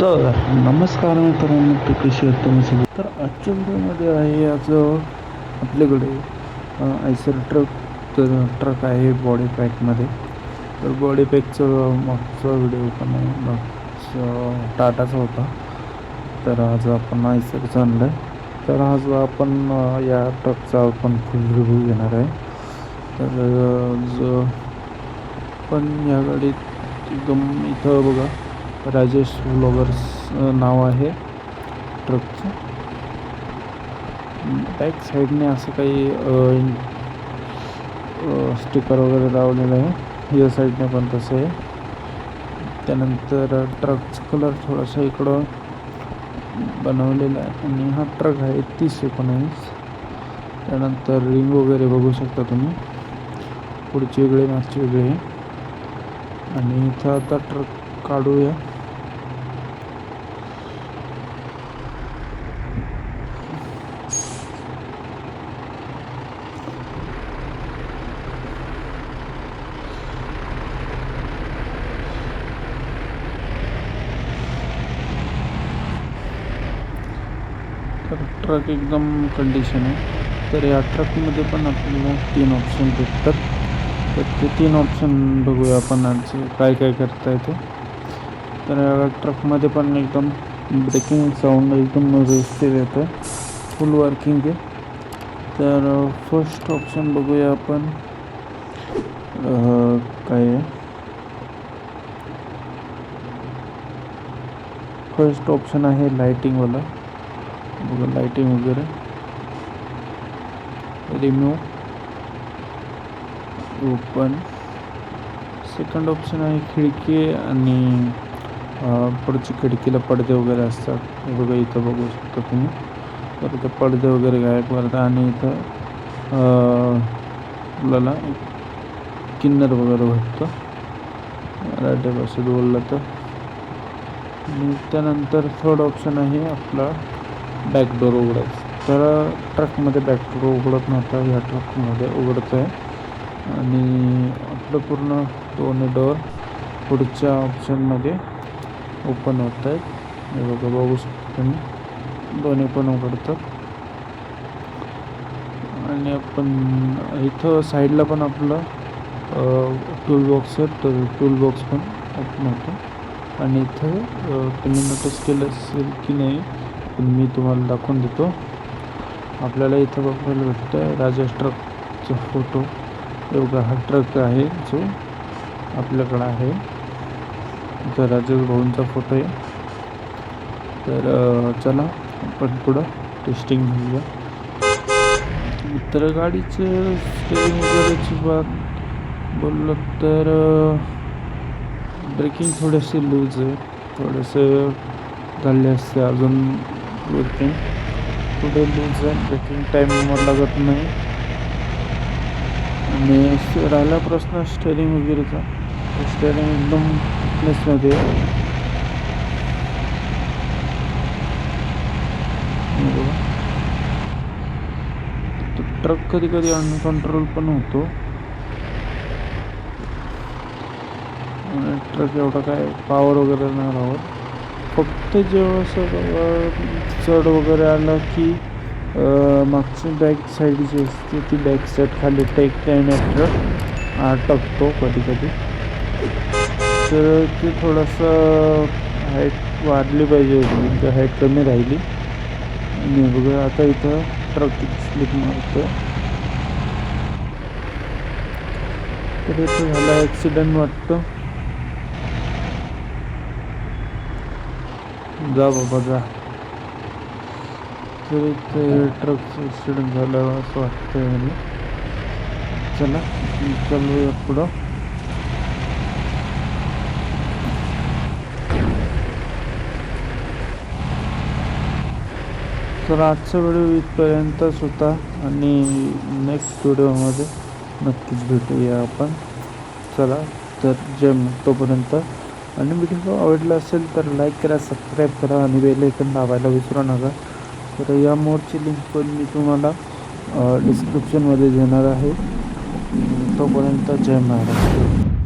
तर नमस्कार मित्रांनो, तर कशी आहेत तुम्ही सगळे. तर आजच्या व्हिडिओमध्ये आहे आज आपल्याकडे आयसर ट्रक आहे बॉडी पॅकमध्ये. तर बॉडी पॅकचं मागचा व्हिडिओ पण आहे, मागचा टाटाचा होता. तर आज आपण आयसरचं आणलं आहे. तर आज आपण या ट्रकचा आपण फुल रिव्ह्यू घेणार आहे. तर जो पण या गाडीत एकदम इथं बघा, राजेश व्लॉगर्स नाव आहे ट्रकचं. बॅक साईडने असं काही स्टिकर वगैरे लावलेलं आहे. या साईडने पण तसं आहे. त्यानंतर ट्रकचा कलर थोडासा इकडं बनवलेला आहे आणि हा ट्रक आहे 3019. त्यानंतर रिंग वगैरे बघू शकता तुम्ही, पुढची वेगळी मागची वेगळी आहे. आणि इथं आता ट्रक काढूया. तर ट्रक एकदम कंडिशन आहे. तर या ट्रकमध्ये पण आपल्याला 3 ऑप्शन भेटतात. तर ते 3 ऑप्शन बघूया आपण आज काय काय करता येते. तर या ट्रकमध्ये पण एकदम ब्रेकिंग साऊंड एकदम व्यवस्थित येतं, फुल वर्किंग आहे. तर फर्स्ट ऑप्शन बघूया आपण काय आहे. फर्स्ट ऑप्शन आहे लाइटिंगवाला. बघा, लाइटिंग वगैरे रिमूव्ह, ओपन. सेकंड ऑप्शन आहे खिडकी आणि पुढची खिडकीला पडदे वगैरे असतात. हे बघा, इथं बघू शकता तुम्ही. तर इथं पडदे वगैरे गायब करतात आणि इथं आपल्याला किन्नर वगैरे भेटतं मराठी भाषेत बोललं तर. आणि त्यानंतर थर्ड ऑप्शन आहे आपला बॅकडोर उघडायचं. तर ट्रकमध्ये बॅकडोर उघडत नव्हता, ह्या ट्रकमध्ये उघडतं आहे. आणि आपलं पूर्ण दोन्ही डोअर पुढच्या ऑप्शनमध्ये ओपन होत आहेत. हे बघा, बघू शकता तुम्ही, दोन्ही पण उघडतात. आणि आपण इथं साईडला पण आपलं टूल बॉक्स आहे, तर टूल बॉक्स पण ओपन होतो. आणि इथं तुम्ही नोटीस केलं असेल की नाही, पण मी तुम्हाला दाखवून देतो. आपल्याला इथं बघायला भेटतं आहे राजेश ट्रकचा फोटो. एवढा हा ट्रक आहे जो आपल्याकडं आहे. इथं राजेश भाऊंचा फोटो आहे. तर चला आपण पुढं टेस्टिंग घेऊया. तर गाडीचं स्टेअरिंग वगैरेची बात बोललं तर ब्रेकिंग थोडेसे लूज आहे, थोडेसे झाले असते अजून वर्किंग. पुढे लूज आहे, ब्रेकिंग टाईमवर लागत नाही. आणि राहिला प्रश्न स्टेअरिंग वगैरेचा, स्टेअरिंग एकदम फिटनेसमध्ये. तो ट्रक कधी कधी अनकंट्रोल पण होतो. ट्रक एवढा काय पॉवर वगैरे नाही राहत. फक्त जेव्हा असं चढ वगैरे आलं की मागची बॅक साईड जी असते ती बॅक साईड खाली टेकते आणि ट्रक अटकतो कधी कधी. तर ते थोडंसं हाईट वाढली पाहिजे होती, तर हाईट कमी राहिली. आणि बघा आता इथं ट्रक किती स्लिप मारतो. तर इथं झाला ॲक्सिडेंट वाटतं. जा बाबा जा. तर इथे ट्रकचं ॲक्सिडेंट झालं असं वाटतंय मला. चला चालूया पुढं. तर आजचा व्हिडिओ इथपर्यंतच होता आणि नेक्स्ट व्हिडिओमध्ये नक्कीच भेटूया आपण. चला, तर जय तोपर्यंत. आणि व्हिडिओ आवडला असेल तर लाईक करा, सबस्क्राईब करा आणि बेल आयकॉन दाबायला विसरू नका. तर या मोडची लिंक पण मी तुम्हाला डिस्क्रिप्शनमध्ये देणार आहे. तोपर्यंत जय महाराष्ट्र.